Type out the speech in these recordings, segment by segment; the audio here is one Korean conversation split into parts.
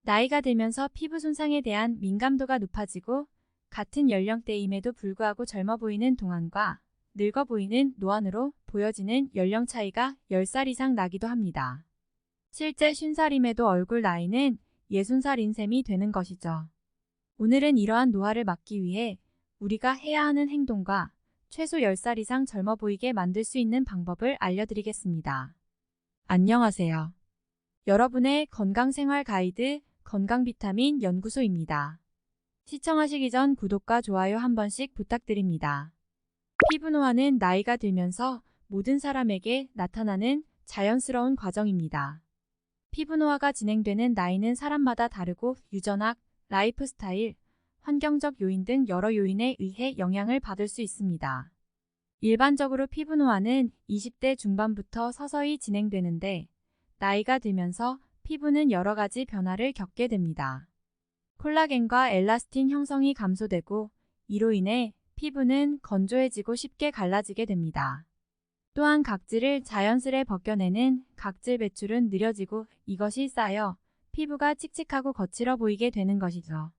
나이가 들면서 피부 손상에 대한 민감도가 높아지고 같은 연령대임에도 불구하고 젊어 보이는 동안과 늙어 보이는 노안으로 보여지는 연령 차이가 10살 이상 나기도 합니다. 실제 50살임에도 얼굴 나이는 60살인 셈이 되는 것이죠. 오늘은 이러한 노화를 막기 위해 우리가 해야 하는 행동과 최소 10살 이상 젊어 보이게 만들 수 있는 방법을 알려드리겠습니다. 안녕하세요. 여러분의 건강생활 가이드 건강비타민 연구소입니다. 시청하시기 전 구독과 좋아요 한 번씩 부탁드립니다. 피부 노화는 나이가 들면서 모든 사람에게 나타나는 자연스러운 과정입니다. 피부 노화가 진행되는 나이는 사람마다 다르고 유전학, 라이프 스타일, 환경적 요인 등 여러 요인에 의해 영향을 받을 수 있습니다. 일반적으로 피부 노화는 20대 중반부터 서서히 진행되는데 나이가 들면서 피부는 여러 가지 변화를 겪게 됩니다. 콜라겐과 엘라스틴 형성이 감소되고 이로 인해 피부는 건조해지고 쉽게 갈라지게 됩니다. 또한 각질을 자연스레 벗겨내는 각질 배출은 느려지고 이것이 쌓여 피부가 칙칙하고 거칠어 보이게 되는 것이죠.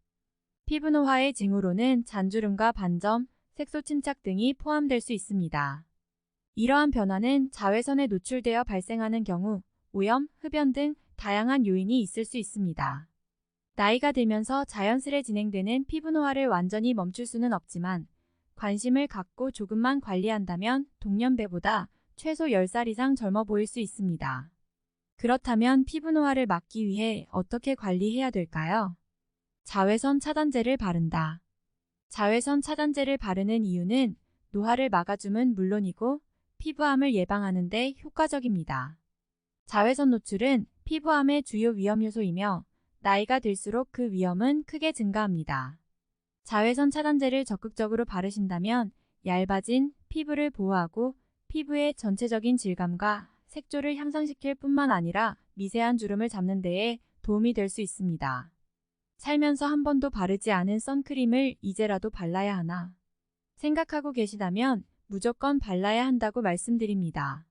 피부 노화의 징후로는 잔주름과 반점, 색소 침착 등이 포함될 수 있습니다. 이러한 변화는 자외선에 노출되어 발생하는 경우 오염, 흡연 등 다양한 요인이 있을 수 있습니다. 나이가 들면서 자연스레 진행되는 피부 노화를 완전히 멈출 수는 없지만 관심을 갖고 조금만 관리한다면 동년배보다 최소 10살 이상 젊어 보일 수 있습니다. 그렇다면 피부 노화를 막기 위해 어떻게 관리해야 될까요? 자외선 차단제를 바른다. 자외선 차단제를 바르는 이유는 노화를 막아줌은 물론이고 피부암을 예방하는 데 효과적입니다. 자외선 노출은 피부암의 주요 위험 요소이며 나이가 들수록 그 위험은 크게 증가합니다. 자외선 차단제를 적극적으로 바르신다면 얇아진 피부를 보호하고 피부의 전체적인 질감과 색조를 향상시킬 뿐만 아니라 미세한 주름을 잡는 데에 도움이 될 수 있습니다. 살면서 한 번도 바르지 않은 선크림을 이제라도 발라야 하나 생각하고 계시다면 무조건 발라야 한다고 말씀드립니다.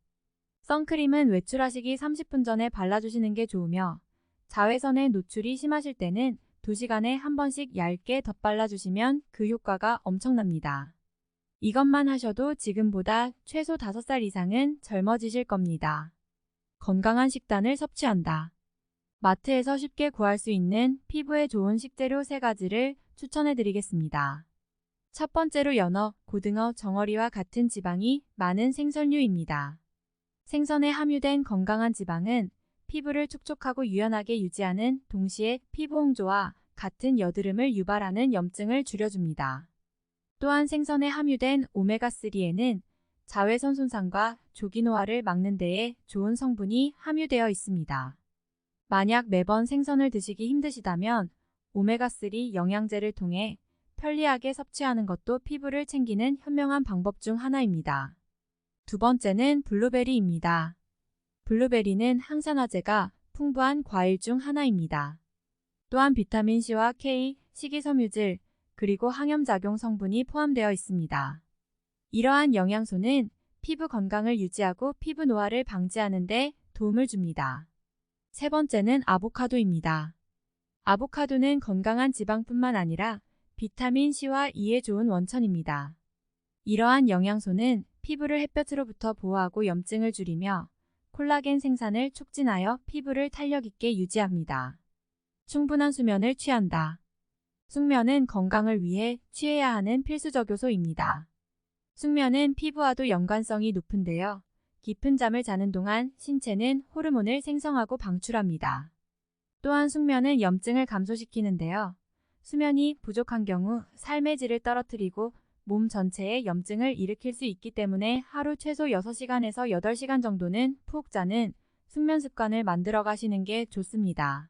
선크림은 외출하시기 30분 전에 발라주시는 게 좋으며 자외선에 노출이 심하실 때는 2시간에 한 번씩 얇게 덧발라주시면 그 효과가 엄청납니다. 이것만 하셔도 지금보다 최소 5살 이상은 젊어지실 겁니다. 건강한 식단을 섭취한다. 마트에서 쉽게 구할 수 있는 피부에 좋은 식재료 3가지를 추천해 드리겠습니다. 첫 번째로 연어, 고등어, 정어리와 같은 지방이 많은 생선류입니다. 생선에 함유된 건강한 지방은 피부를 촉촉하고 유연하게 유지하는 동시에 피부 홍조와 같은 여드름을 유발하는 염증을 줄여줍니다. 또한 생선에 함유된 오메가3에는 자외선 손상과 조기 노화를 막는 데에 좋은 성분이 함유되어 있습니다. 만약 매번 생선을 드시기 힘드시다면 오메가3 영양제를 통해 편리하게 섭취하는 것도 피부를 챙기는 현명한 방법 중 하나입니다. 두 번째는 블루베리입니다. 블루베리는 항산화제가 풍부한 과일 중 하나입니다. 또한 비타민C와 K, 식이섬유질, 그리고 항염작용 성분이 포함되어 있습니다. 이러한 영양소는 피부 건강을 유지하고 피부 노화를 방지하는 데 도움을 줍니다. 세 번째는 아보카도입니다. 아보카도는 건강한 지방뿐만 아니라 비타민C와 E에 좋은 원천입니다. 이러한 영양소는 피부를 햇볕으로부터 보호하고 염증을 줄이며 콜라겐 생산을 촉진하여 피부를 탄력 있게 유지합니다. 충분한 수면을 취한다. 숙면은 건강을 위해 취해야 하는 필수적 요소입니다. 숙면은 피부와도 연관성이 높은데요. 깊은 잠을 자는 동안 신체는 호르몬을 생성하고 방출합니다. 또한 숙면은 염증을 감소시키는데요. 수면이 부족한 경우 삶의 질을 떨어뜨리고 몸 전체에 염증을 일으킬 수 있기 때문에 하루 최소 6시간에서 8시간 정도는 푹 자는 숙면 습관을 만들어 가시는 게 좋습니다.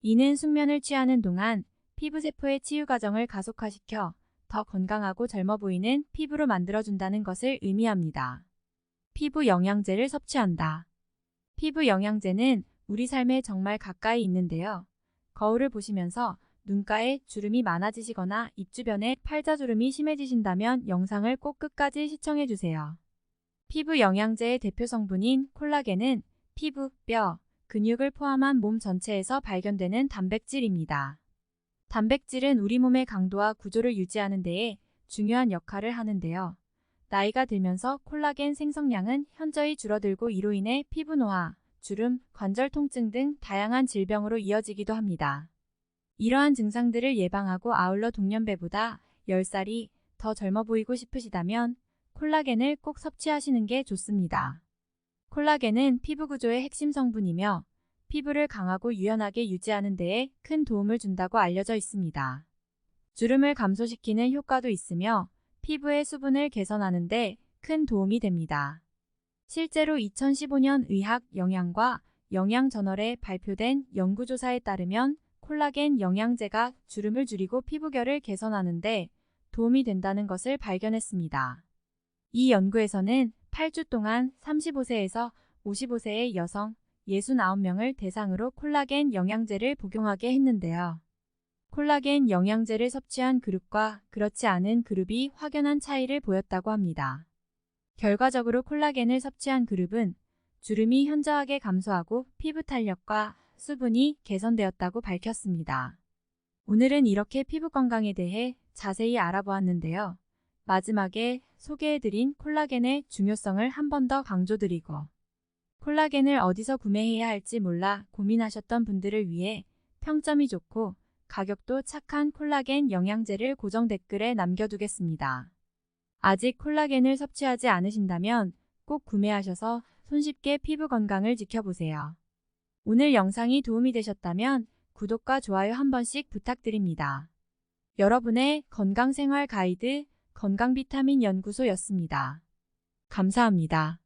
이는 숙면을 취하는 동안 피부세포의 치유 과정을 가속화시켜 더 건강하고 젊어 보이는 피부로 만들어준다는 것을 의미합니다. 피부 영양제를 섭취한다. 피부 영양제는 우리 삶에 정말 가까이 있는데요. 거울을 보시면서 눈가에 주름이 많아지시거나 입 주변에 팔자주름이 심해지신다면 영상을 꼭 끝까지 시청해주세요. 피부 영양제의 대표 성분인 콜라겐은 피부, 뼈, 근육을 포함한 몸 전체에서 발견되는 단백질입니다. 단백질은 우리 몸의 강도와 구조를 유지하는 데에 중요한 역할을 하는데요. 나이가 들면서 콜라겐 생성량은 현저히 줄어들고 이로 인해 피부 노화, 주름, 관절 통증 등 다양한 질병으로 이어지기도 합니다. 이러한 증상들을 예방하고 아울러 동년배보다 10살이 더 젊어 보이고 싶으시다면 콜라겐을 꼭 섭취하시는 게 좋습니다. 콜라겐은 피부 구조의 핵심 성분이며 피부를 강하고 유연하게 유지하는 데에 큰 도움을 준다고 알려져 있습니다. 주름을 감소시키는 효과도 있으며 피부의 수분을 개선하는 데 큰 도움이 됩니다. 실제로 2015년 의학 영양과 영양저널에 발표된 연구조사에 따르면 콜라겐 영양제가 주름을 줄이고 피부결을 개선하는 데 도움이 된다는 것을 발견했습니다. 이 연구에서는 8주 동안 35세에서 55세의 여성 69명을 대상으로 콜라겐 영양제를 복용하게 했는데요. 콜라겐 영양제를 섭취한 그룹과 그렇지 않은 그룹이 확연한 차이를 보였다고 합니다. 결과적으로 콜라겐을 섭취한 그룹은 주름이 현저하게 감소하고 피부 탄력과 수분이 개선되었다고 밝혔습니다. 오늘은 이렇게 피부 건강에 대해 자세히 알아보았는데요. 마지막에 소개해드린 콜라겐의 중요성을 한 번 더 강조드리고 콜라겐을 어디서 구매해야 할지 몰라 고민하셨던 분들을 위해 평점이 좋고 가격도 착한 콜라겐 영양제를 고정 댓글에 남겨두겠습니다. 아직 콜라겐을 섭취하지 않으신다면 꼭 구매하셔서 손쉽게 피부 건강을 지켜보세요. 오늘 영상이 도움이 되셨다면 구독과 좋아요 한 번씩 부탁드립니다. 여러분의 건강생활 가이드 건강비타민 연구소였습니다. 감사합니다.